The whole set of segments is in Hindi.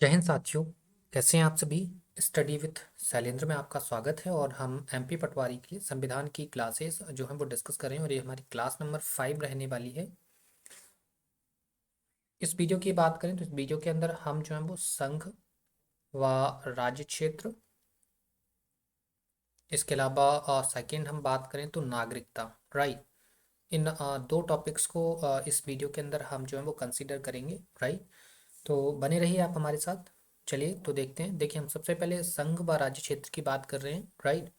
जय हिंद साथियों। कैसे हैं आप सभी। स्टडी विथ शैलेंद्र में आपका स्वागत है और हम एमपी पटवारी के संविधान की क्लासेस जो हैं वो डिस्कस कर रहे हैं और ये हमारी क्लास नंबर 5 रहने वाली है। इस वीडियो की बात करें तो इस वीडियो के अंदर हम जो है वो संघ व राज्य क्षेत्र, इसके अलावा सेकंड हम बात करें तो नागरिकता, राइट। इन दो टॉपिक्स को इस वीडियो के अंदर हम जो है वो कंसीडर करेंगे, राइट। तो बने रहिए आप हमारे साथ। चलिए तो देखते हैं। देखिए हम सबसे पहले संघ व राज्य क्षेत्र की बात कर रहे हैं, राइट।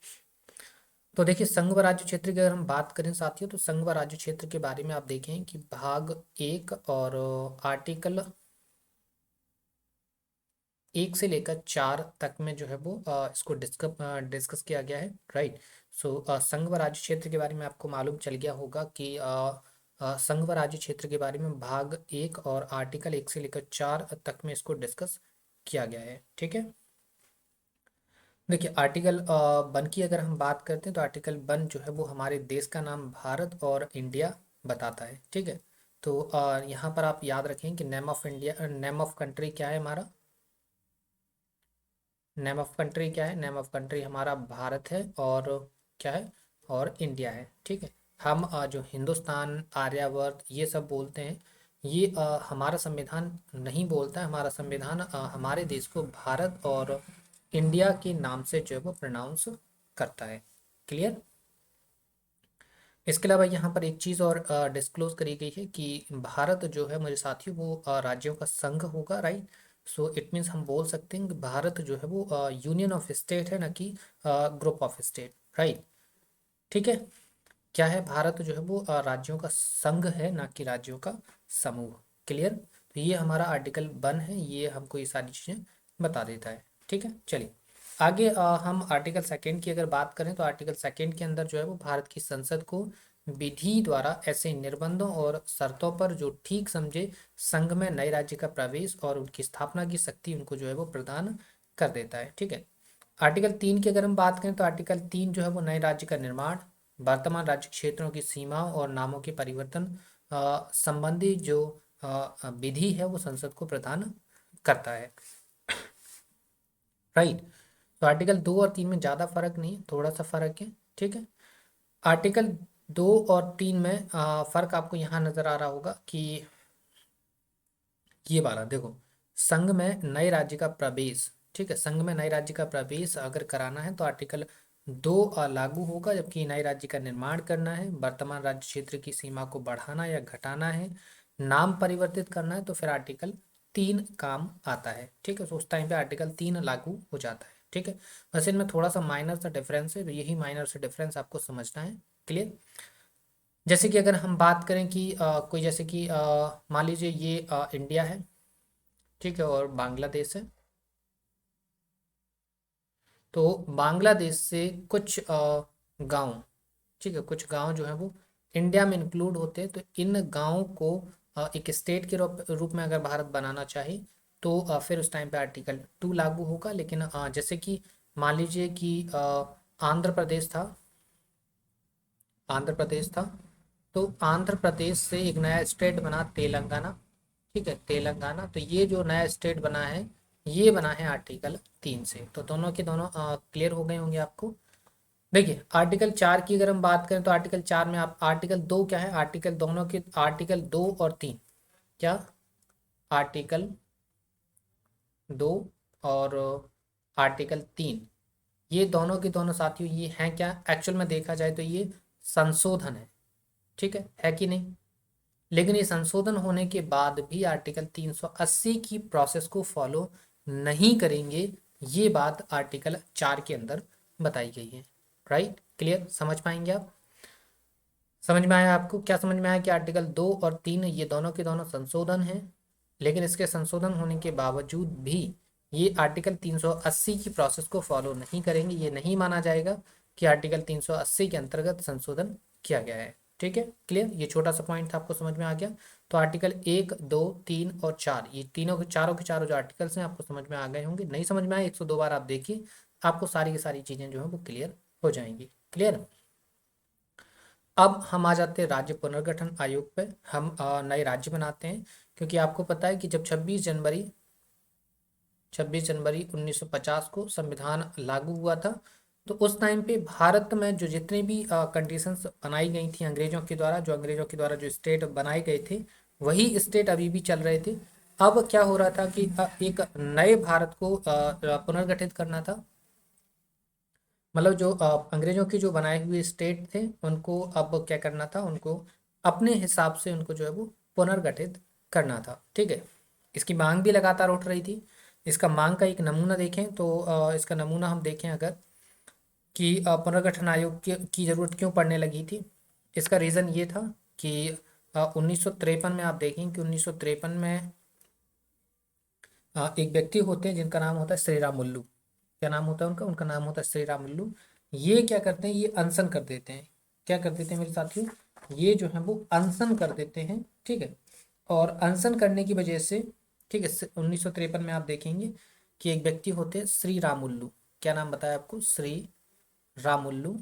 तो देखिए संघ व राज्य क्षेत्र की अगर हम बात करें साथियों तो संघ व राज्य क्षेत्र के बारे में आप देखें कि भाग 1 और आर्टिकल 1 से लेकर 4 तक में जो है वो इसको डिस्कस किया गया है, राइट। सो संघ व राज्य क्षेत्र के बारे में आपको मालूम चल गया होगा कि संघ व राज्य क्षेत्र के बारे में भाग 1 और आर्टिकल 1 से लेकर 4 तक में इसको डिस्कस किया गया है, ठीक है। देखिए आर्टिकल 1 की अगर हम बात करते हैं तो आर्टिकल 1 जो है वो हमारे देश का नाम भारत और इंडिया बताता है, ठीक है। तो यहाँ पर आप याद रखें कि name of India, name of country क्या है हमारा। नेम ऑफ कंट्री क्या है, नेम ऑफ कंट्री हमारा भारत है और क्या है, और इंडिया है, ठीक है। हम जो हिंदुस्तान, आर्यावर्त ये सब बोलते हैं, ये हमारा संविधान नहीं बोलता है। हमारा संविधान हमारे देश को भारत और इंडिया के नाम से जो है वो प्रोनाउंस करता है, क्लियर। इसके अलावा यहाँ पर एक चीज़ और डिस्क्लोज करी गई है कि भारत जो है मेरे साथियों वो राज्यों का संघ होगा, राइट। सो इट मीन्स हम बोल सकते हैं कि भारत जो है वो यूनियन ऑफ स्टेट है, ना कि ग्रुप ऑफ स्टेट, राइट। ठीक है। क्या है, भारत जो है वो राज्यों का संघ है, ना कि राज्यों का समूह, क्लियर। तो ये हमारा आर्टिकल 1 है, ये हमको ये सारी चीज़ें बता देता है, ठीक है। चलिए आगे हम आर्टिकल 2 की अगर बात करें तो आर्टिकल 2 के अंदर जो है वो भारत की संसद को विधि द्वारा ऐसे निर्बंधों और शर्तों पर जो ठीक समझे संघ में नए राज्य का प्रवेश और उनकी स्थापना की शक्ति उनको जो है वो प्रदान कर देता है, ठीक है। आर्टिकल 3 की अगर हम बात करें तो आर्टिकल 3 जो है वो नए राज्य का निर्माण, वर्तमान राज्य क्षेत्रों की सीमाओं और नामों के परिवर्तन संबंधी जो विधि है वो संसद को प्रदान करता है, राइट। तो आर्टिकल 2 और 3 में ज़्यादा फर्क नहीं, थोड़ा सा फर्क है, ठीक है। आर्टिकल 2 और 3 में फर्क आपको यहाँ नजर आ रहा होगा कि ये वाला देखो, संघ में नए राज्य का प्रवेश, ठीक है। संघ में नए राज्य का प्रवेश अगर कराना है तो आर्टिकल 2 लागू होगा, जबकि नए राज्य का निर्माण करना है, वर्तमान राज्य क्षेत्र की सीमा को बढ़ाना या घटाना है, नाम परिवर्तित करना है तो फिर आर्टिकल 3 काम आता है, ठीक है। तो उस टाइम पे आर्टिकल 3 लागू हो जाता है, ठीक है। वैसे इनमें थोड़ा सा माइनर सा डिफरेंस है, तो यही माइनर सा डिफरेंस आपको समझना है, क्लियर। जैसे कि अगर हम बात करें कि कोई जैसे कि मान लीजिए ये इंडिया है, ठीक है, और बांग्लादेश है। तो बांग्लादेश से कुछ गांव, ठीक है, कुछ गांव जो है वो इंडिया में इंक्लूड होते हैं। तो इन गांवों को एक स्टेट के रूप में अगर भारत बनाना चाहे तो फिर उस टाइम पे आर्टिकल 2 लागू होगा। लेकिन जैसे कि मान लीजिए कि आंध्र प्रदेश था, आंध्र प्रदेश था, तो आंध्र प्रदेश से एक नया स्टेट बना तेलंगाना, ठीक है, तेलंगाना। तो ये जो नया स्टेट बना है ये बना है आर्टिकल 3 से। तो दोनों के दोनों क्लियर हो गए होंगे आपको। देखिए आर्टिकल 4 की अगर हम बात करें तो आर्टिकल 4 में आप आर्टिकल 2 क्या है, आर्टिकल दोनों के आर्टिकल 2 और 3 क्या, आर्टिकल 2 और आर्टिकल 3 ये दोनों के दोनों साथियों ये हैं क्या, एक्चुअल में देखा जाए तो ये संशोधन है, ठीक है कि नहीं। लेकिन ये संशोधन होने के बाद भी आर्टिकल 380 की प्रोसेस को फॉलो नहीं करेंगे, ये बात आर्टिकल 4 के अंदर बताई गई है, राइट। क्लियर, समझ पाएंगे आप। समझ में आया आपको, क्या समझ में आया कि आर्टिकल 2 और 3 ये दोनों के दोनों संशोधन हैं। लेकिन इसके संशोधन होने के बावजूद भी ये आर्टिकल 380 की प्रोसेस को फॉलो नहीं करेंगे। ये नहीं माना जाएगा कि आर्टिकल 380 के अंतर्गत संशोधन किया गया है, ठीक है, क्लियर। ये छोटा सा पॉइंट था, आपको समझ में आ गया। तो आर्टिकल 1, 2, 3 और 4 ये तीनों के चारों जो आर्टिकल्स हैं आपको समझ में आ गए होंगे। नहीं समझ में आए 102 बार आप देखिए, आपको सारी की सारी चीज़ें जो है वो क्लियर हो जाएंगी, क्लियर। अब हम आ जाते हैं राज्य पुनर्गठन आयोग पे। हम नए राज्य बनाते हैं, क्योंकि आपको पता है कि जब 26 जनवरी 26 जनवरी 1950 को संविधान लागू हुआ था। तो उस टाइम पे भारत में जो जितने भी कंडीशंस बनाई गई थी अंग्रेजों के द्वारा, जो स्टेट बनाए गए थे, वही स्टेट अभी भी चल रहे थे। अब क्या हो रहा था कि एक नए भारत को पुनर्गठित करना था। मतलब जो अंग्रेजों की जो बनाए हुए स्टेट थे उनको अब क्या करना था, उनको अपने हिसाब से उनको जो है वो पुनर्गठित करना था। ठीक है, इसकी मांग भी लगातार उठ रही थी। इसका मांग का एक नमूना देखें तो इसका नमूना हम देखें अगर कि पुनर्गठन आयोग की जरूरत क्यों पड़ने लगी थी। इसका रीज़न ये था कि 1953 में आप देखें कि 1953 में एक व्यक्ति होते हैं जिनका नाम होता है श्री राम मुल्लू। क्या नाम होता है उनका? उनका नाम होता है श्री राम मुल्लू। ये क्या करते हैं, ये अनशन कर देते हैं। क्या कर देते हैं मेरे साथियों? ये जो है वो अनशन कर देते हैं। ठीक है, और अनशन करने की वजह से, ठीक है, 1953 में आप देखेंगे कि एक व्यक्ति होते हैं श्री राम मुल्लू। क्या नाम बताया आपको? श्री राम मुल्लू।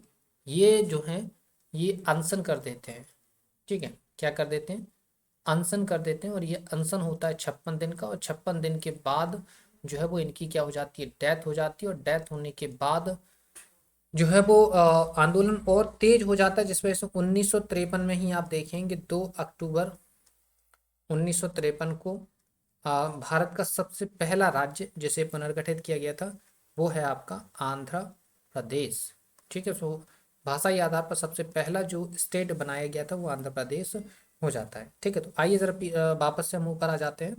ये जो है ये अनशन कर देते हैं। ठीक है, क्या कर देते हैं? अनशन कर देते हैं। और ये अनशन होता है 56 दिन का, और 56 दिन के बाद जो है वो इनकी क्या हो जाती है? डेथ हो जाती है। और डेथ होने के बाद जो है वो आंदोलन और तेज हो जाता है, जिस वजह से 1953 में ही आप देखेंगे 2 अक्टूबर 1953 को भारत का सबसे पहला राज्य जिसे पुनर्गठित किया गया था वो है आपका आंध्र प्रदेश। ठीक है, सो भाषाई आधार पर सबसे पहला जो स्टेट बनाया गया था वो आंध्र प्रदेश हो जाता है। ठीक है, तो आइए जरा वापस से हम ऊपर आ जाते हैं।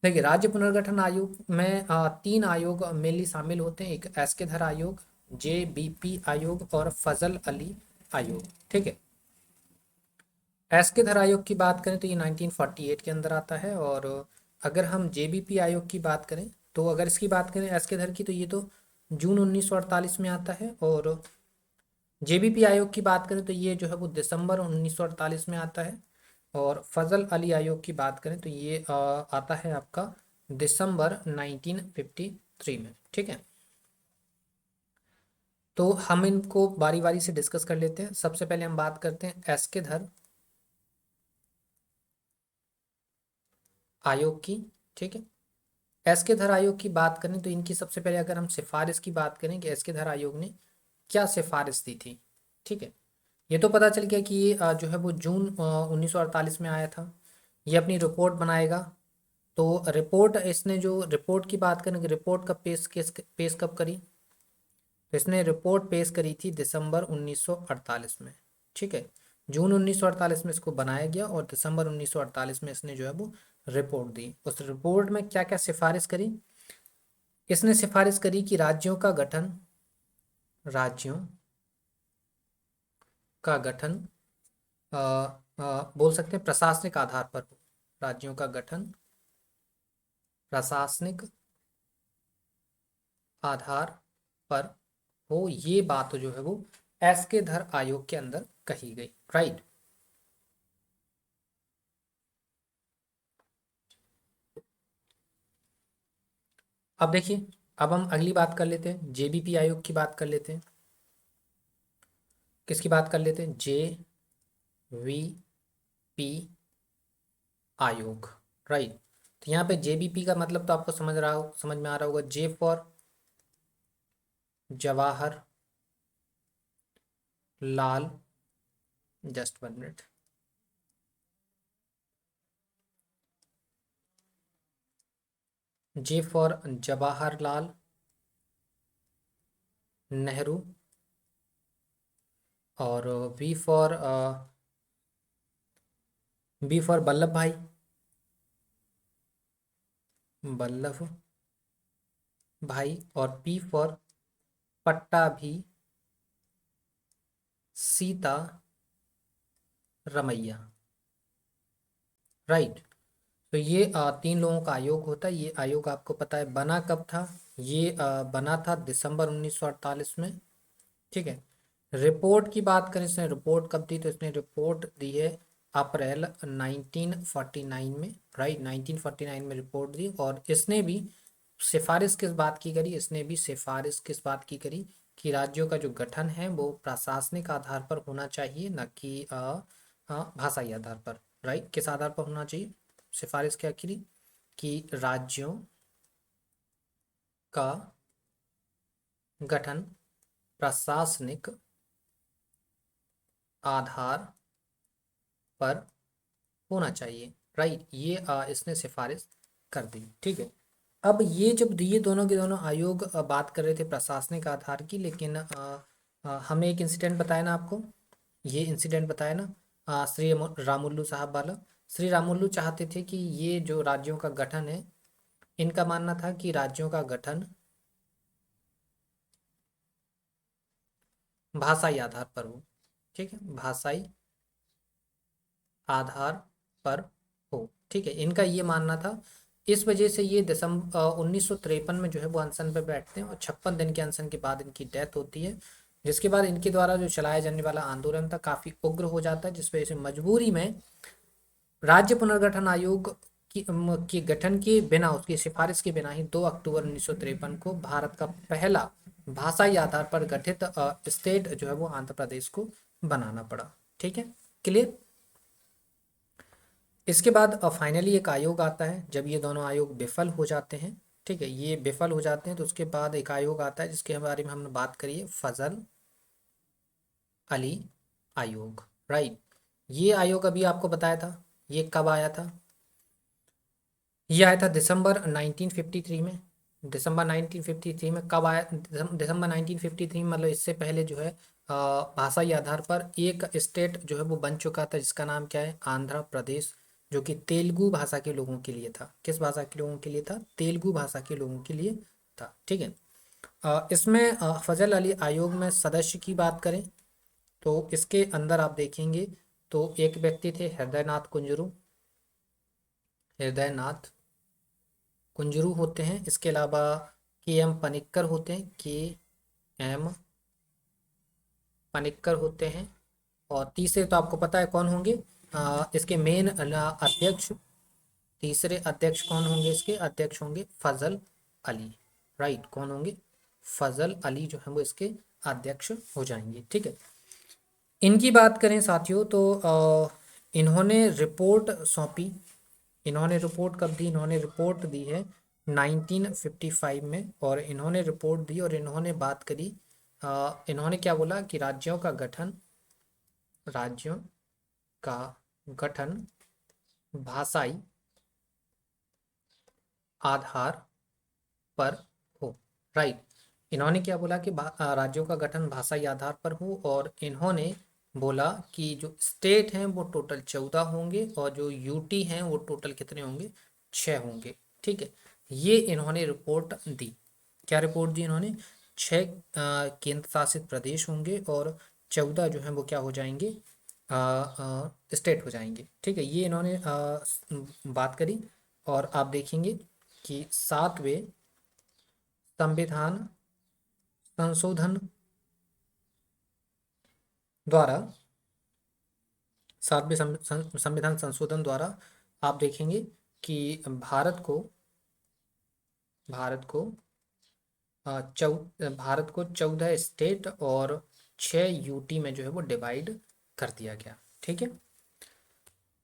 देखिए, राज्य पुनर्गठन आयोग में 3 आयोग मेनली शामिल होते हैं। एक एस के धर आयोग, JBP आयोग और फजल अली आयोग। ठीक है, एस के धर आयोग की बात करें तो ये 1948 के अंदर आता है। और अगर हम JBP आयोग की बात करें तो अगर इसकी बात करें एस के धर की, तो ये तो जून 1948 में आता है। और JBP आयोग की बात करें तो ये जो है वो दिसंबर 1948 में आता है। और फजल अली आयोग की बात करें तो ये आता है आपका दिसंबर 1953 में। ठीक है, तो हम इनको बारी बारी से डिस्कस कर लेते हैं। सबसे पहले हम बात करते हैं एस के धर आयोग की। ठीक है, एस के धर आयोग की बात करें तो इनकी सबसे पहले अगर हम सिफारिश की बात करें कि एस के धर आयोग ने क्या सिफारिश दी थी। ठीक है, ये तो पता चल गया कि ये जो है वो जून 1948 में आया था। ये अपनी रिपोर्ट बनाएगा। तो रिपोर्ट, इसने जो रिपोर्ट की बात करें कि रिपोर्ट कब पेश कब करी, तो इसने रिपोर्ट पेश करी थी दिसंबर 1948 में। ठीक है, जून 1948 में इसको बनाया गया और दिसंबर 1948 में इसने जो है वो रिपोर्ट दी। उस रिपोर्ट में क्या क्या सिफारिश करी? इसने सिफारिश करी कि राज्यों का गठन बोल सकते हैं प्रशासनिक आधार पर हो। राज्यों का गठन प्रशासनिक आधार पर हो, ये बात जो है वो एस के धर आयोग के अंदर कही गई। राइट, अब देखिए, अब हम अगली बात कर लेते हैं, JBP आयोग की बात कर लेते हैं। किसकी बात कर लेते हैं? JVP आयोग। राइट, तो यहाँ पे JBP का मतलब तो आपको समझ में आ रहा होगा। J for Jawahar Lal, just 1 minute. J for Jawaharlal Nehru. और बी फॉर वल्लभ भाई, वल्लभ भाई। और P फॉर पट्टा भी सीता रमैया। राइट, तो ये 3 लोगों का आयोग होता है। ये आयोग आपको पता है बना कब था? ये बना था दिसंबर 1948 में। ठीक है, रिपोर्ट की बात करें, इसने रिपोर्ट कब दी? तो इसने रिपोर्ट दी है अप्रैल 1949 में। राइट, 1949 में रिपोर्ट दी। और इसने भी सिफारिश किस बात की करी? इसने भी सिफारिश किस बात की करी कि राज्यों का जो गठन है वो प्रशासनिक आधार पर होना चाहिए, न कि भाषाई आधार पर। राइट, किस आधार पर होना चाहिए? सिफारिश क्या करी कि राज्यों का गठन प्रशासनिक आधार पर होना चाहिए। राइट, ये इसने सिफारिश कर दी। ठीक है, अब ये जब ये दोनों के दोनों आयोग बात कर रहे थे प्रशासनिक आधार की, लेकिन हमने एक इंसिडेंट बताया ना आपको, ये इंसिडेंट बताया ना, श्री रामुल्लू साहब वाला। श्री रामुल्लू चाहते थे कि ये जो राज्यों का गठन है, इनका मानना था कि राज्यों का गठन भाषाई आधार पर हो। ठीक है, भाषाई आधार पर हो। ठीक है, इनका ये मानना था। इस वजह से ये दिसंबर 1953 में जो है वो अनशन पे बैठते हैं और 56 दिन के अनशन के बाद इनकी डेथ होती है, जिसके बाद इनके द्वारा जो चलाया जाने वाला आंदोलन था काफी उग्र हो जाता है, जिस वजह से मजबूरी में राज्य पुनर्गठन आयोग के गठन के बिना, उसकी सिफारिश के बिना ही 2 अक्टूबर 1953 को भारत का पहला भाषाई आधार पर गठित स्टेट जो है वो आंध्र प्रदेश को बनाना पड़ा। ठीक है, क्लियर। इसके बाद फाइनली एक आयोग आता है, जब ये दोनों आयोग विफल हो जाते हैं। ठीक है, ये विफल हो जाते हैं तो उसके बाद एक आयोग आता है जिसके बारे में हमने बात करी है, फजल अली आयोग। राइट, ये आयोग अभी आपको बताया था, ये कब आया था? ये आया था दिसंबर 1953 में। दिसंबर 1953 में कब आया? दिसंबर 1953 में, मतलब इससे पहले जो है भाषाई आधार पर एक स्टेट जो है वो बन चुका था, जिसका नाम क्या है? आंध्र प्रदेश, जो कि तेलुगु भाषा के लोगों के लिए था। किस भाषा के लोगों के लिए था? तेलुगु भाषा के लोगों के लिए था। ठीक है, इसमें फजल अली आयोग में सदस्य की बात करें तो इसके अंदर आप देखेंगे तो एक व्यक्ति थे हृदयनाथ कुंजरू, हृदयनाथ कुंजरू होते हैं। इसके अलावा के एम पनिक्कर होते हैं, के एम पनिक्कर होते हैं। और तीसरे तो आपको पता है कौन होंगे, इसके मेन अध्यक्ष, तीसरे अध्यक्ष कौन होंगे? इसके अध्यक्ष होंगे फजल अली। राइट, कौन होंगे? फजल अली जो है वो इसके अध्यक्ष हो जाएंगे। ठीक है, इनकी बात करें साथियों तो इन्होंने रिपोर्ट सौंपी। इन्होंने रिपोर्ट कब दी? इन्होंने रिपोर्ट दी है 1955 में, और इन्होंने रिपोर्ट दी और इन्होंने बात करी, इन्होंने क्या बोला कि राज्यों का गठन भाषाई आधार पर हो। राइट, इन्होंने क्या बोला कि राज्यों का गठन भाषाई आधार पर हो, और इन्होंने बोला कि जो स्टेट हैं वो टोटल 14 होंगे और जो यूटी हैं वो टोटल कितने होंगे? 6 होंगे। ठीक है, ये इन्होंने रिपोर्ट दी। क्या रिपोर्ट दी इन्होंने? 6 केंद्र शासित प्रदेश होंगे और 14 जो हैं वो क्या हो जाएंगे? स्टेट हो जाएंगे। ठीक है, ये इन्होंने बात करी। और आप देखेंगे कि 7वें संविधान संशोधन द्वारा, 7वें संविधान संशोधन द्वारा आप देखेंगे कि भारत को भारत को 14 स्टेट और 6 यूटी में जो है वो डिवाइड कर दिया गया। ठीक है,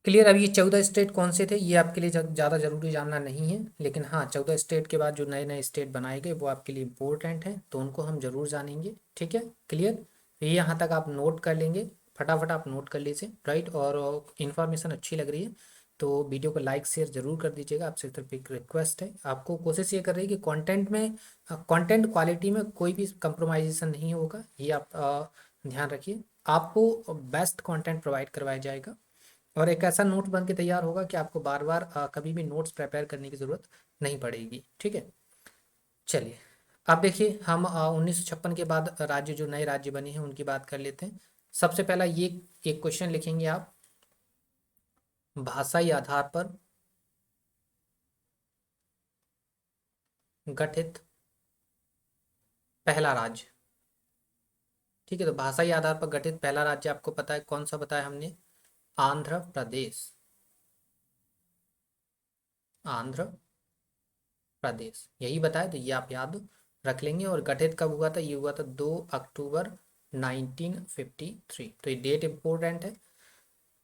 क्लियर। अब ये 14 स्टेट कौन से थे ये आपके लिए ज़्यादा जरूरी जानना नहीं है, लेकिन हाँ 14 स्टेट के बाद जो नए नए स्टेट बनाए गए वो आपके लिए इम्पोर्टेंट हैं, तो उनको हम जरूर जानेंगे। ठीक है, क्लियर। ये यहाँ तक आप नोट कर लेंगे, फटाफट आप नोट कर लीजिए। राइट, और इन्फॉर्मेशन अच्छी लग रही है तो वीडियो को लाइक शेयर जरूर कर दीजिएगा। आपसे तरफ एक रिक्वेस्ट है, आपको कोशिश ये कर रही है कि कंटेंट क्वालिटी में कोई भी कंप्रोमाइजेशन नहीं होगा, ये आप ध्यान रखिए। आपको बेस्ट कंटेंट प्रोवाइड करवाया जाएगा और एक ऐसा नोट बन के तैयार होगा कि आपको बार बार कभी भी नोट्स प्रिपेयर करने की ज़रूरत नहीं पड़ेगी। ठीक है, चलिए अब देखिए हम 1956 के बाद राज्य, जो नए राज्य बने हैं उनकी बात कर लेते हैं। सबसे पहला ये एक क्वेश्चन लिखेंगे आप, भाषाई आधार पर गठित पहला राज्य। ठीक है, तो भाषाई आधार पर गठित पहला राज्य आपको पता है कौन सा बताया हमने? आंध्र प्रदेश। आंध्र प्रदेश यही बताया, तो ये आप याद रख लेंगे। और गठित कब हुआ था? ये हुआ था 2 अक्टूबर 1953। तो ये डेट इम्पोर्टेंट है,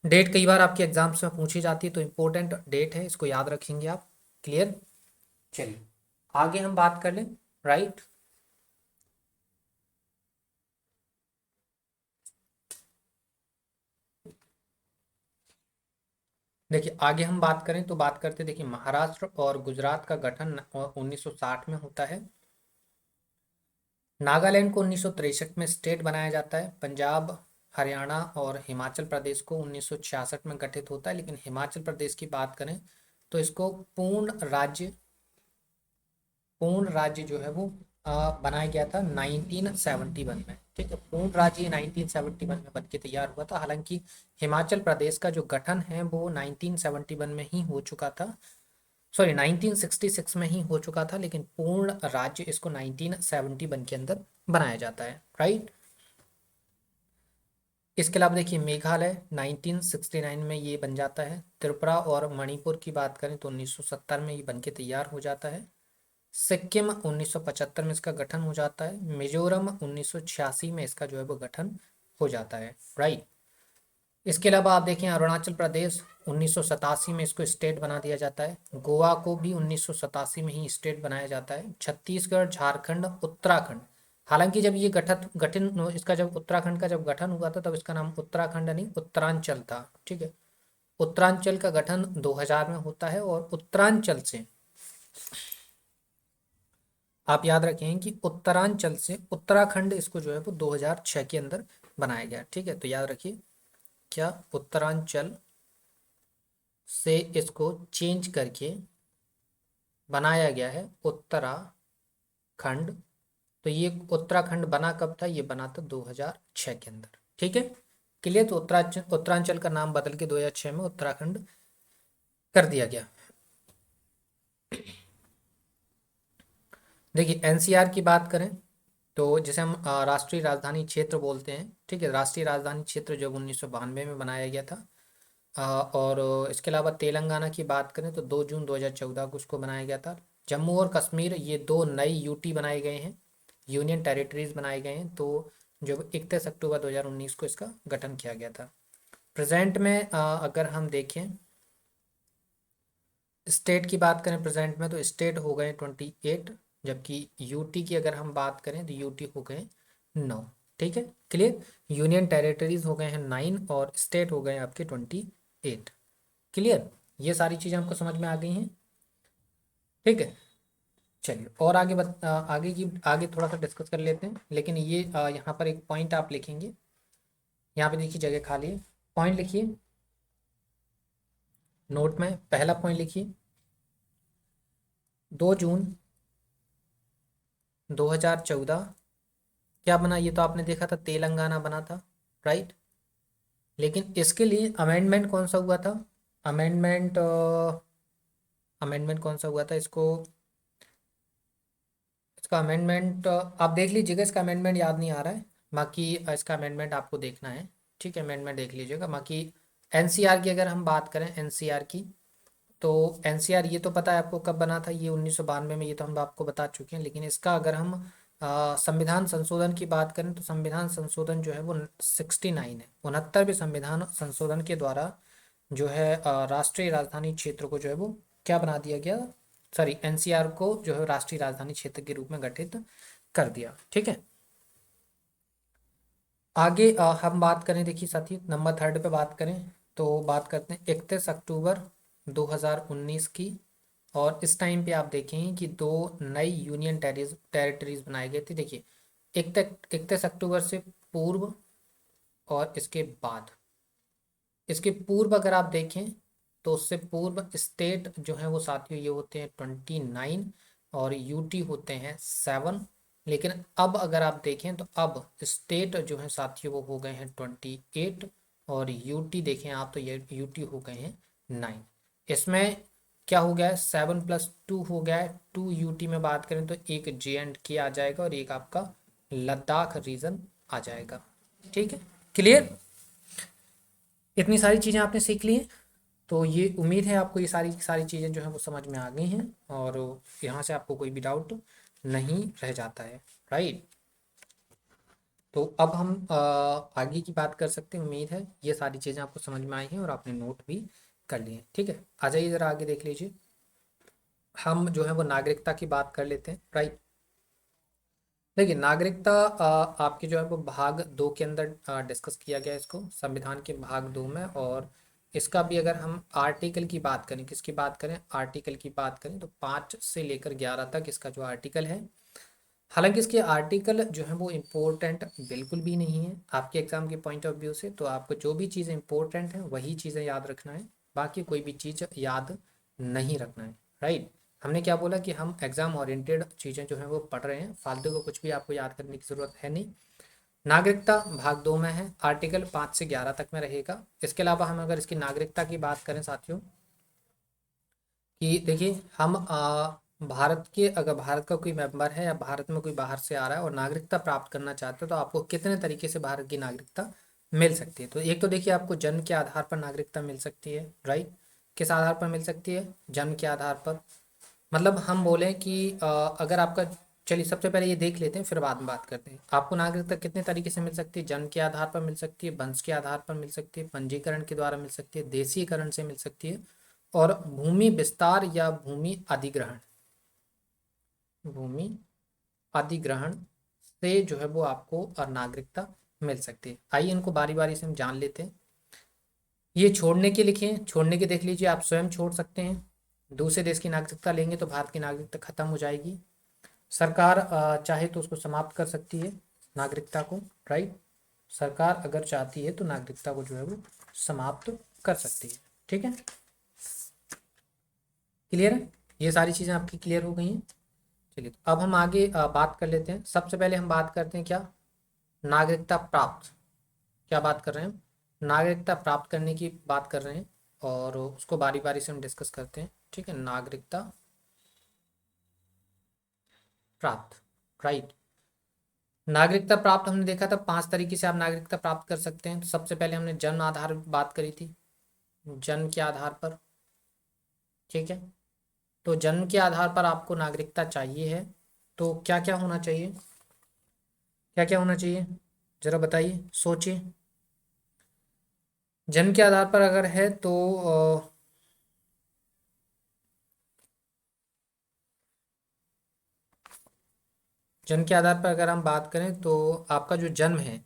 डेट कई बार आपके एग्जाम्स में पूछी जाती है, तो इम्पोर्टेंट डेट है, इसको याद रखेंगे आप। क्लियर। चलिए आगे हम बात कर लें राइट। देखिए आगे हम बात करें तो बात करते देखिए महाराष्ट्र और गुजरात का गठन 1960 में होता है। नागालैंड को 1963 में स्टेट बनाया जाता है। पंजाब, हरियाणा और हिमाचल प्रदेश को 1966 में गठित होता है। लेकिन हिमाचल प्रदेश की बात करें तो इसको पूर्ण राज्य जो है वो बनाया गया था 1971 में। ठीक है, पूर्ण राज्य 1971 में बनके तैयार हुआ था। हालांकि हिमाचल प्रदेश का जो गठन है वो 1971 में ही हो चुका था, सॉरी 1966 में ही हो चुका था, लेकिन पूर्ण राज्य इसको 1971 के अंदर बनाया जाता है। राइट। इसके अलावा देखिए मेघालय 1969 में ये बन जाता है। त्रिपुरा और मणिपुर की बात करें तो 1970 में ये बन के तैयार हो जाता है। सिक्किम 1975 में इसका गठन हो जाता है। मिजोरम 1986 में इसका जो है वो गठन हो जाता है। राइट। इसके अलावा आप देखें अरुणाचल प्रदेश 1987 में इसको स्टेट बना दिया जाता है। गोवा को भी 1987 में ही स्टेट बनाया जाता है। छत्तीसगढ़, झारखंड, उत्तराखंड, हालांकि जब ये गठन इसका जब उत्तराखंड का जब गठन हुआ था तब इसका नाम उत्तराखंड नहीं उत्तरांचल था। ठीक है, उत्तरांचल का गठन 2000 में होता है। और उत्तरांचल से आप याद रखें कि उत्तरांचल से उत्तराखंड इसको जो है वो 2006 के अंदर बनाया गया। ठीक है, तो याद रखिए क्या उत्तरांचल से इसको चेंज करके बनाया गया है उत्तराखंड। तो ये उत्तराखंड बना कब था? ये बना था 2006 के अंदर। ठीक है, क्लियर। तो उत्तरांचल का नाम बदल के 2006 में उत्तराखंड कर दिया गया। देखिए एनसीआर की बात करें तो जिसे हम राष्ट्रीय राजधानी क्षेत्र बोलते हैं। ठीक है, राष्ट्रीय राजधानी क्षेत्र जो 1992 में बनाया गया था। और इसके अलावा तेलंगाना की बात करें तो 2 जून 2014 को उसको बनाया गया था। जम्मू और कश्मीर ये दो नई यूटी बनाए गए हैं, यूनियन टेरिटरीज बनाए गए हैं। तो जो 31 अक्टूबर 2019 को इसका गठन किया गया था। प्रेजेंट में अगर हम देखें स्टेट की बात करें प्रेजेंट में तो स्टेट हो गए 28, जबकि यूटी की अगर हम बात करें तो यूटी हो गए 9। ठीक है, क्लियर। यूनियन टेरिटरीज हो गए हैं 9 और स्टेट हो गए आपके 28। क्लियर, ये सारी चीज़ें आपको समझ में आ गई हैं। ठीक है, चलिए और आगे थोड़ा सा डिस्कस कर लेते हैं। लेकिन ये यहाँ पर एक पॉइंट आप लिखेंगे। यहाँ पे देखिए जगह खाली है, पॉइंट लिखिए नोट में। पहला पॉइंट लिखिए 2 जून 2014 क्या बना? ये तो आपने देखा था तेलंगाना बना था। राइट। लेकिन इसके लिए अमेंडमेंट कौन सा हुआ था? अमेंडमेंट अमेंडमेंट कौन सा हुआ था? इसका अमेंडमेंट आप देख लीजिएगा। इसका अमेंडमेंट याद नहीं आ रहा है, बाकी इसका अमेंडमेंट आपको देखना है। ठीक है, अमेंडमेंट देख लीजिएगा। बाकी एनसीआर की अगर हम बात करें एनसीआर की तो एनसीआर ये तो पता है आपको कब बना था, ये 1992 में, ये तो हम आपको बता चुके हैं। लेकिन इसका अगर हम संविधान संशोधन की बात करें तो संविधान संशोधन जो है वो 69 है। 69वें संविधान संशोधन के द्वारा जो है राष्ट्रीय राजधानी क्षेत्र को जो है वो क्या बना दिया गया, सॉरी एनसीआर को जो है राष्ट्रीय राजधानी क्षेत्र के रूप में गठित कर दिया। ठीक है, आगे हम बात करें देखिए साथी नंबर 3 पे बात करें तो बात करते हैं 31 अक्टूबर 2019 की। और इस टाइम पे आप देखें कि दो नई यूनियन टेरिटरीज बनाई गई थी। देखिए 31 अक्टूबर से पूर्व और इसके बाद, इसके पूर्व अगर आप देखें तो उससे पूर्व स्टेट जो है वो साथियों ये होते हैं 29 और यूटी होते हैं 7। लेकिन अब अगर आप देखें तो अब स्टेट जो है साथियों वो हो गए हैं 28 और यूटी देखें आप तो ये यूटी हो गए हैं 9। इसमें क्या हो गया है 7+2 हो गया है 2 यूटी में बात करें तो एक JNK आ जाएगा और एक आपका लद्दाख रीजन आ जाएगा। ठीक है, क्लियर। इतनी सारी चीज़ें आपने सीख ली हैं तो ये उम्मीद है आपको ये सारी सारी चीज़ें जो हैं वो समझ में आ गई हैं और यहाँ से आपको कोई भी डाउट नहीं रह जाता है। राइट। तो अब हम आगे की बात कर सकते हैं। उम्मीद है ये सारी चीज़ें आपको समझ में आई हैं और आपने नोट भी कर लिए हैं। ठीक है, आ जाइए ज़रा आगे देख लीजिए। हम जो है वो नागरिकता की बात कर लेते हैं। राइट। देखिए नागरिकता आपके जो है वो भाग 2 के अंदर डिस्कस किया गया है इसको, संविधान के भाग 2 में। और इसका भी अगर हम आर्टिकल की बात करें, किसकी बात करें, आर्टिकल की बात करें, तो 5 से लेकर 11 तक इसका जो आर्टिकल है। हालांकि इसके आर्टिकल जो है वो इम्पोर्टेंट बिल्कुल भी नहीं है आपके एग्जाम के पॉइंट ऑफ व्यू से। तो आपको जो भी चीज़ें इंपॉर्टेंट हैं वही चीज़ें याद रखना है, बाकी कोई भी चीज़ याद नहीं रखना है। राइट। हमने क्या बोला कि हम एग्जाम ओरिएंटेड चीज़ें जो हैं वो पढ़ रहे हैं, फालतू को कुछ भी आपको याद करने की ज़रूरत है नहीं। नागरिकता भाग 2 में है, आर्टिकल 5 से 11 तक में रहेगा। इसके अलावा हम अगर इसकी नागरिकता की बात करें साथियों, कि देखिए हम भारत के, अगर भारत का कोई मेंबर है या भारत में कोई बाहर से आ रहा है और नागरिकता प्राप्त करना चाहते हो, तो आपको कितने तरीके से भारत की नागरिकता मिल सकती है। तो एक तो देखिए आपको जन्म के आधार पर नागरिकता मिल सकती है। राइट। किस आधार पर मिल सकती है, जन्म के आधार पर। मतलब हम बोलें कि अगर आपका, चलिए सबसे पहले ये देख लेते हैं फिर बाद में बात करते हैं। आपको नागरिकता कितने तरीके से मिल सकती है, जन्म के आधार पर मिल सकती है, वंश के आधार पर मिल सकती है, पंजीकरण के द्वारा मिल सकती है, देशीकरण से मिल सकती है, और भूमि विस्तार या भूमि अधिग्रहण, भूमि अधिग्रहण से जो है वो आपको नागरिकता मिल सकती है। आइए इनको बारी बारी से हम जान लेते हैं। ये छोड़ने के लिखे हैं, छोड़ने के देख लीजिए, आप स्वयं छोड़ सकते हैं। दूसरे देश की नागरिकता लेंगे तो भारत की नागरिकता खत्म हो जाएगी। सरकार चाहे तो उसको समाप्त कर सकती है नागरिकता को। राइट। सरकार अगर चाहती है तो नागरिकता को जो है वो समाप्त कर सकती है। ठीक है, क्लियर है, ये सारी चीज़ें आपकी क्लियर हो गई हैं। चलिए तो अब हम आगे बात कर लेते हैं। सबसे पहले हम बात करते हैं क्या, नागरिकता प्राप्त। क्या बात कर रहे हैं हम, नागरिकता प्राप्त करने की बात कर रहे हैं, और उसको बारी बारी से हम डिस्कस करते हैं। ठीक है, नागरिकता प्राप्त। राइट। नागरिकता प्राप्त हमने देखा था 5 तरीके से आप नागरिकता प्राप्त कर सकते हैं। तो सबसे पहले हमने जन्म आधार बात करी थी, जन्म के आधार पर। ठीक है, तो जन्म के आधार पर आपको नागरिकता चाहिए है, तो क्या क्या होना चाहिए, क्या क्या होना चाहिए, जरा बताइए, सोचिए। जन्म के आधार पर अगर है तो जन्म के आधार पर अगर हम बात करें तो आपका जो जन्म है,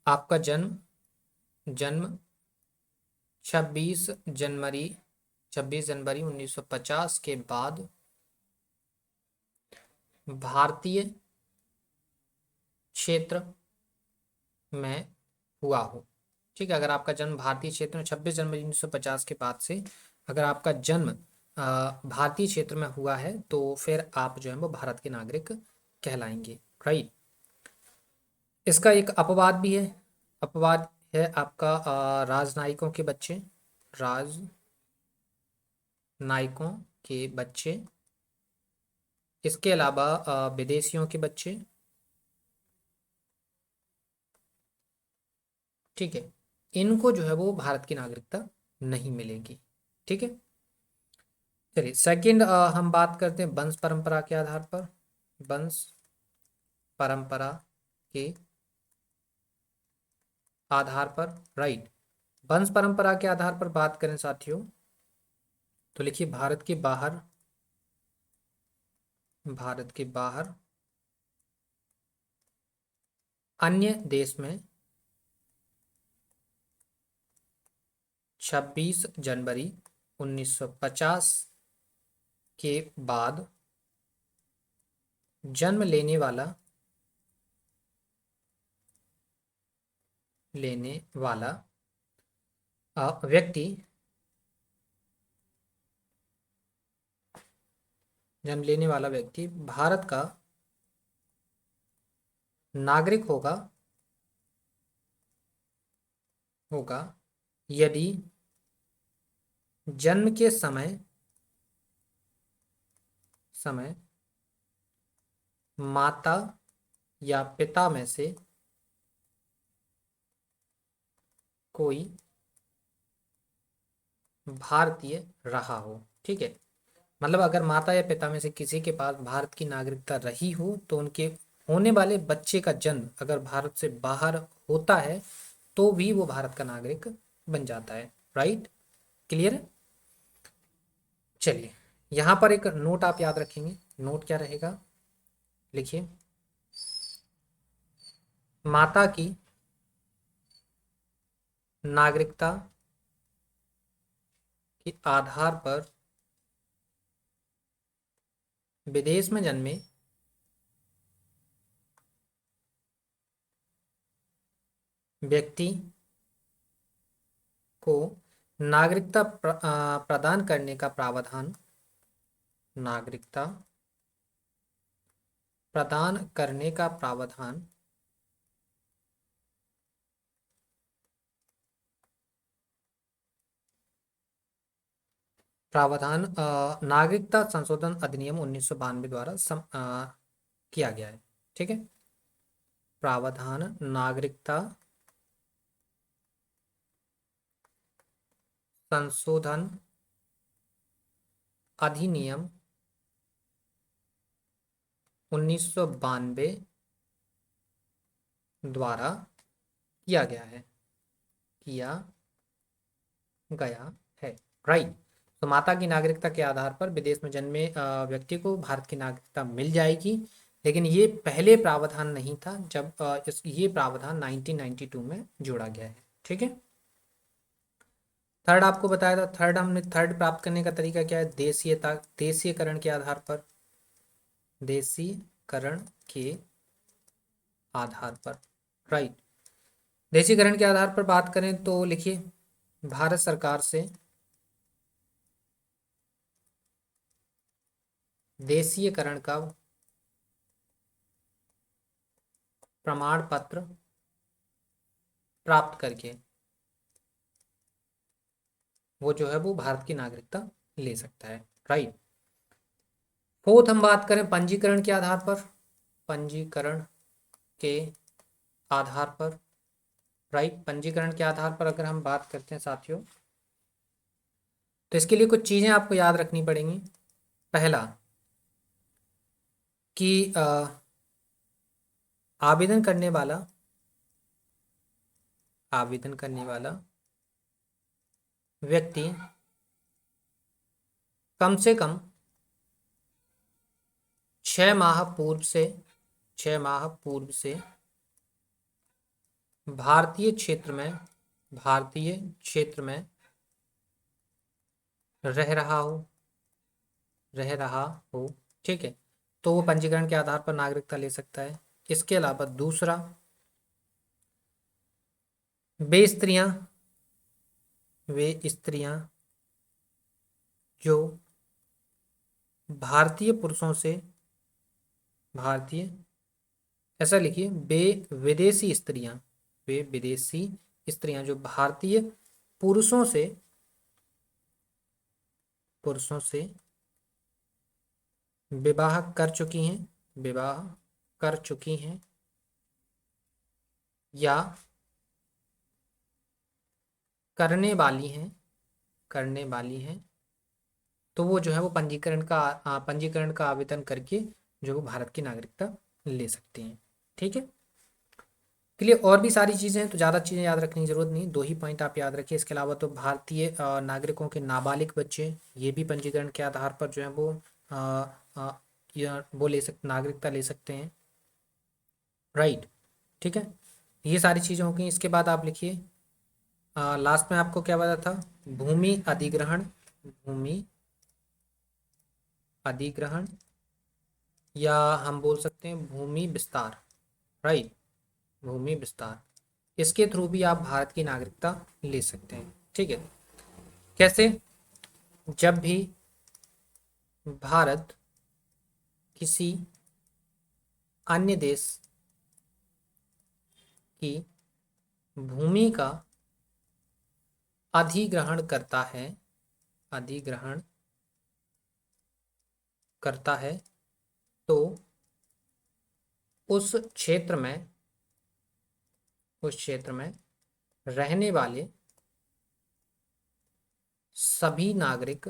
आपका जन्म, जन्म 26 जनवरी, 26 जनवरी 1950 के बाद भारतीय क्षेत्र में हुआ हो। ठीक है, अगर आपका जन्म भारतीय क्षेत्र में 26 जनवरी 1950 के बाद से अगर आपका जन्म भारतीय क्षेत्र में हुआ है, तो फिर आप जो है वो भारत के नागरिक कहलाएंगे। राइट। इसका एक अपवाद भी है, अपवाद है आपका राजनयिकों के बच्चे, राजनयिकों के बच्चे। इसके अलावा विदेशियों के बच्चे। ठीक है, इनको जो है वो भारत की नागरिकता नहीं मिलेगी। ठीक है, चलिए सेकंड हम बात करते हैं वंश परंपरा के आधार पर। वंश परंपरा के आधार पर। राइट। वंश परंपरा के आधार पर बात करें साथियों, तो लिखिए भारत के बाहर, भारत के बाहर अन्य देश में 26 जनवरी 1950 के बाद जन्म लेने वाला व्यक्ति, जन्म लेने वाला व्यक्ति भारत का नागरिक होगा, होगा यदि जन्म के समय माता या पिता में से कोई भारतीय रहा हो। ठीक है, मतलब अगर माता या पिता में से किसी के पास भारत की नागरिकता रही हो, तो उनके होने वाले बच्चे का जन्म अगर भारत से बाहर होता है तो भी वो भारत का नागरिक बन जाता है। राइट, क्लियर है। चलिए, यहाँ पर एक नोट आप याद रखेंगे। नोट क्या रहेगा, लिखिए, माता की नागरिकता के आधार पर विदेश में जन्मे व्यक्ति को नागरिकता प्रदान करने का प्रावधान, नागरिकता प्रदान करने का प्रावधान नागरिकता संशोधन अधिनियम 1992 द्वारा किया गया है। ठीक है, प्रावधान नागरिकता संशोधन अधिनियम 1992 द्वारा किया गया है, किया गया है। राइट। तो माता की नागरिकता के आधार पर विदेश में जन्मे व्यक्ति को भारत की नागरिकता मिल जाएगी, लेकिन ये पहले प्रावधान नहीं था जब ये प्रावधान 1992 में जोड़ा गया है। ठीक है, थर्ड आपको बताया था, थर्ड प्राप्त करने का तरीका क्या है? देशीयकरण के आधार पर, देशीकरण के आधार पर। राइट। देशीकरण के आधार पर बात करें तो लिखिए, भारत सरकार से देशीयकरण का प्रमाण पत्र प्राप्त करके वो जो है वो भारत की नागरिकता ले सकता है। राइट। फोर्थ हम बात करें पंजीकरण के आधार पर, पंजीकरण के आधार पर। राइट। पंजीकरण के आधार पर अगर हम बात करते हैं साथियों, तो इसके लिए कुछ चीजें आपको याद रखनी पड़ेंगी। पहला कि आवेदन करने वाला व्यक्ति कम से कम 6 माह पूर्व से भारतीय क्षेत्र में रह रहा हो। ठीक है, तो वो पंजीकरण के आधार पर नागरिकता ले सकता है। इसके अलावा दूसरा, वे स्त्रियां जो भारतीय पुरुषों से ऐसा लिखिए, वे विदेशी स्त्रियां जो भारतीय पुरुषों से विवाह कर चुकी हैं या करने वाली हैं, तो वो जो है वो पंजीकरण का आवेदन करके जो वो भारत की नागरिकता ले सकते हैं। ठीक है, के लिए और भी सारी चीज़ें हैं, तो ज़्यादा चीज़ें याद रखने की जरूरत नहीं, 2 ही पॉइंट आप याद रखिए। इसके अलावा तो भारतीय नागरिकों के नाबालिग बच्चे, ये भी पंजीकरण के आधार पर जो है वो नागरिकता ले सकते हैं। राइट। ठीक है, ये सारी चीज़ें हो गई। इसके बाद आप लिखिए, लास्ट में आपको क्या बताया था? भूमि अधिग्रहण या हम बोल सकते हैं भूमि विस्तार। राइट, भूमि विस्तार, इसके थ्रू भी आप भारत की नागरिकता ले सकते हैं। ठीक है, कैसे? जब भी भारत किसी अन्य देश की भूमि का अधिग्रहण करता है तो उस क्षेत्र में रहने वाले सभी नागरिक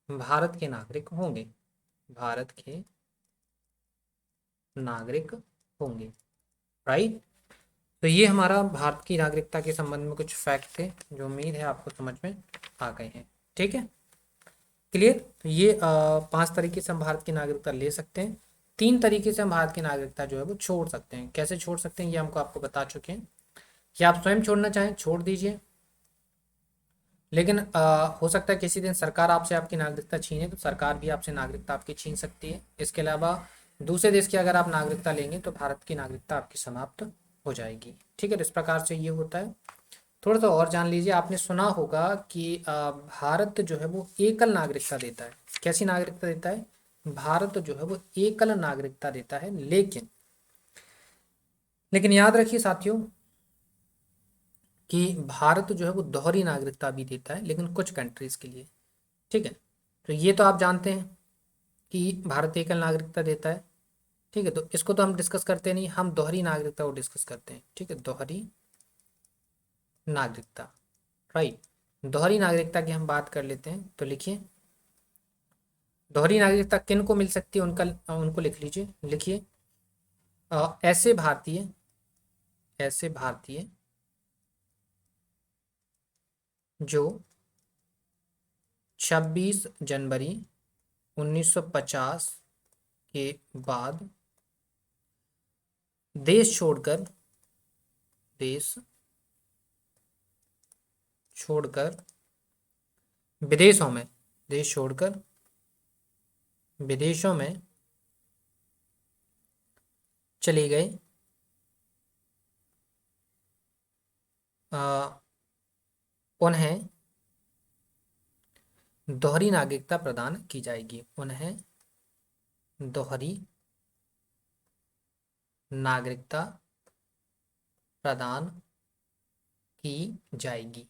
भारत के नागरिक होंगे। राइट। तो ये हमारा भारत की नागरिकता के संबंध में कुछ फैक्ट थे जो उम्मीद है आपको समझ में आ गए हैं। ठीक है, क्लियर। तो ये 5 तरीके से हम भारत की नागरिकता ले सकते हैं। 3 तरीके से हम भारत की नागरिकता जो है वो छोड़ सकते हैं। कैसे छोड़ सकते हैं ये हमको आपको बता चुके हैं। कि आप स्वयं छोड़ना चाहें छोड़ दीजिए, लेकिन हो सकता है किसी दिन सरकार आपसे आपकी नागरिकता छीने, तो सरकार भी आपसे नागरिकता आपकी छीन सकती है। इसके अलावा दूसरे देश की अगर आप नागरिकता लेंगे तो भारत की नागरिकता आपकी समाप्त हो जाएगी। ठीक है, तो इस प्रकार से ये होता है। थोड़ा सा और जान लीजिए, आपने सुना होगा कि भारत जो है वो एकल नागरिकता देता है। कैसी नागरिकता देता है? भारत जो है वो एकल नागरिकता देता है, लेकिन याद रखिए साथियों कि भारत जो है वो दोहरी नागरिकता भी देता है, लेकिन कुछ कंट्रीज के लिए। ठीक है, तो ये तो आप जानते हैं कि भारत एकल नागरिकता देता है। ठीक है, तो इसको तो हम डिस्कस करते नहीं, हम दोहरी नागरिकता को डिस्कस करते हैं। ठीक है, दोहरी नागरिकता, राइट। दोहरी नागरिकता की हम बात कर लेते हैं, तो लिखिए दोहरी नागरिकता किन को मिल सकती है, उनको लिख लीजिए। लिखिए ऐसे भारतीय, ऐसे भारतीय जो 26 जनवरी 1950 के बाद देश छोड़कर, देश छोड़कर विदेशों में, देश छोड़कर विदेशों में चले गए, अ, उन्हें दोहरी नागरिकता प्रदान की जाएगी। उन्हें दोहरी नागरिकता प्रदान की जाएगी,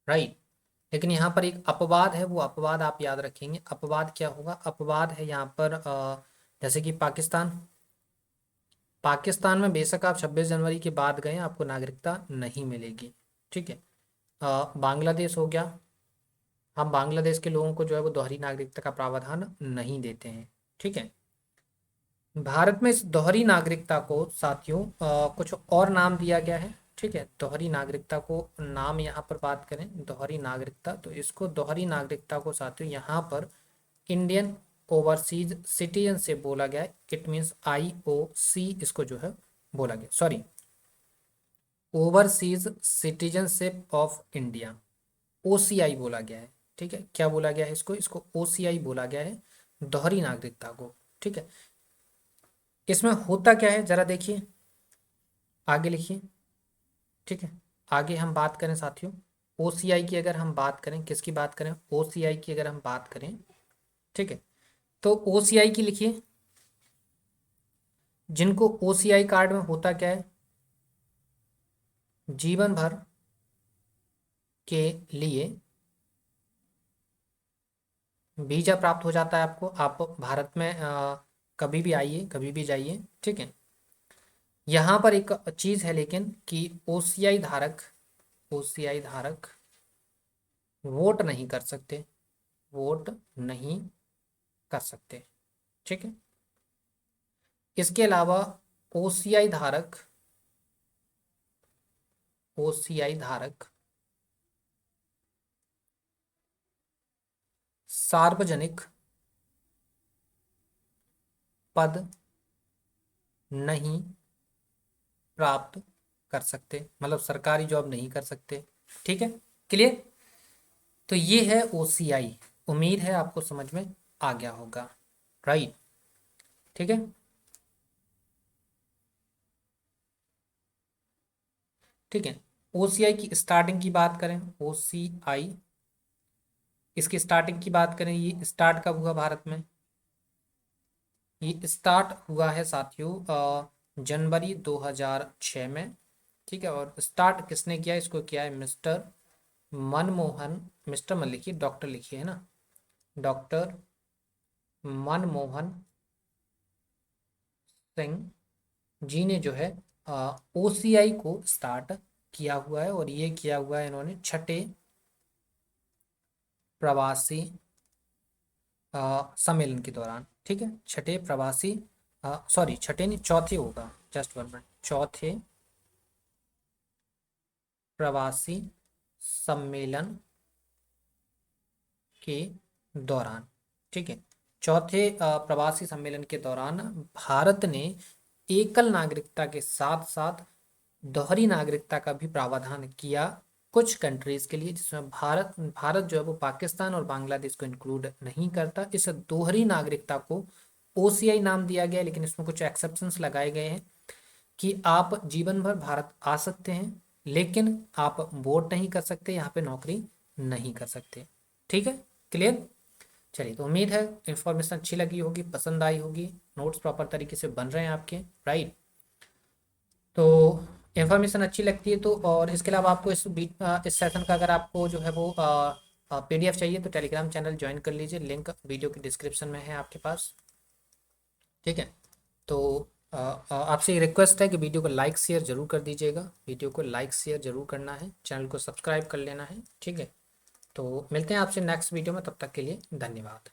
राइट। लेकिन यहाँ पर एक अपवाद है, वो अपवाद आप याद रखेंगे। अपवाद क्या होगा? अपवाद है यहाँ पर जैसे कि पाकिस्तान। पाकिस्तान में बेशक आप 26 जनवरी के बाद गए, आपको नागरिकता नहीं मिलेगी। ठीक है, बांग्लादेश हो गया, हम बांग्लादेश के लोगों को जो है वो दोहरी नागरिकता का प्रावधान नहीं देते हैं। ठीक है, भारत में इस दोहरी नागरिकता को साथियों कुछ और नाम दिया गया है। ठीक है, दोहरी नागरिकता को नाम यहाँ पर बात करें, दोहरी नागरिकता, तो इसको दोहरी नागरिकता को साथियों यहाँ पर इंडियन ओवरसीज सिटीजनशिप बोला गया है। इट मीन्स IOC इसको जो है बोला गया, sorry, overseas citizenship of India, OCI बोला गया है। ठीक है, क्या बोला गया है इसको? इसको OCI बोला गया है, दोहरी नागरिकता को। ठीक है, इसमें होता क्या है जरा देखिए, आगे लिखिए। ठीक है, आगे हम बात करें साथियों, OCI की अगर हम बात करें, किसकी बात करें? OCI की अगर हम बात करें, ठीक है, तो OCI की लिखिए। जिनको OCI कार्ड में होता क्या है, जीवन भर के लिए वीजा प्राप्त हो जाता है आपको। आप भारत में कभी भी आइए, कभी भी जाइए। ठीक है, यहाँ पर एक चीज है लेकिन कि OCI धारक, OCI धारक वोट नहीं कर सकते, वोट नहीं कर सकते। ठीक है, इसके अलावा OCI धारक, OCI धारक सार्वजनिक पद नहीं प्राप्त कर सकते, मतलब सरकारी जॉब नहीं कर सकते। ठीक है, क्लियर। तो ये है OCI। उम्मीद है आपको समझ में आ गया होगा, राइट। ठीक है, ठीक है। OCI की स्टार्टिंग की बात करें, OCI इसकी स्टार्टिंग की बात करें, ये स्टार्ट कब हुआ भारत में? ये स्टार्ट हुआ है साथियों जनवरी 2006 में। ठीक है, और स्टार्ट किसने किया? इसको किया है मिस्टर मनमोहन, मिस्टर मत लिखिए, डॉक्टर लिखिए, है ना, डॉक्टर मनमोहन सिंह जी ने जो है OCI को स्टार्ट किया हुआ है। और ये किया हुआ है इन्होंने छठे प्रवासी सम्मेलन के दौरान। ठीक है, छठे प्रवासी, सॉरी छठे नहीं, चौथे होगा, जस्ट 1 मिनट, चौथे प्रवासी सम्मेलन के दौरान। ठीक है। चौथे प्रवासी सम्मेलन के दौरान भारत ने एकल नागरिकता के साथ साथ दोहरी नागरिकता का भी प्रावधान किया कुछ कंट्रीज के लिए, जिसमें भारत भारत जो है वो पाकिस्तान और बांग्लादेश को इंक्लूड नहीं करता। इस दोहरी नागरिकता को ओसीआई नाम दिया गया है, लेकिन इसमें कुछ एक्सेप्शंस लगाए गए हैं कि आप जीवन भर भारत आ सकते हैं, लेकिन आप वोट नहीं कर सकते, यहाँ पे नौकरी नहीं कर सकते। ठीक है, क्लियर। चलिए, तो उम्मीद है इन्फॉर्मेशन अच्छी लगी होगी, पसंद आई होगी, नोट्स प्रॉपर तरीके से बन रहे हैं आपके, राइट। तो इन्फॉर्मेशन अच्छी लगती है तो, और इसके अलावा आपको इस सेशन का अगर आपको जो है वो पीडीएफ चाहिए तो टेलीग्राम चैनल ज्वाइन कर लीजिए, लिंक वीडियो के डिस्क्रिप्शन में है आपके पास। ठीक है, तो आपसे रिक्वेस्ट है कि वीडियो को लाइक शेयर जरूर कर दीजिएगा, वीडियो को लाइक शेयर जरूर करना है, चैनल को सब्सक्राइब कर लेना है। ठीक है, तो मिलते हैं आपसे नेक्स्ट वीडियो में, तब तक के लिए धन्यवाद।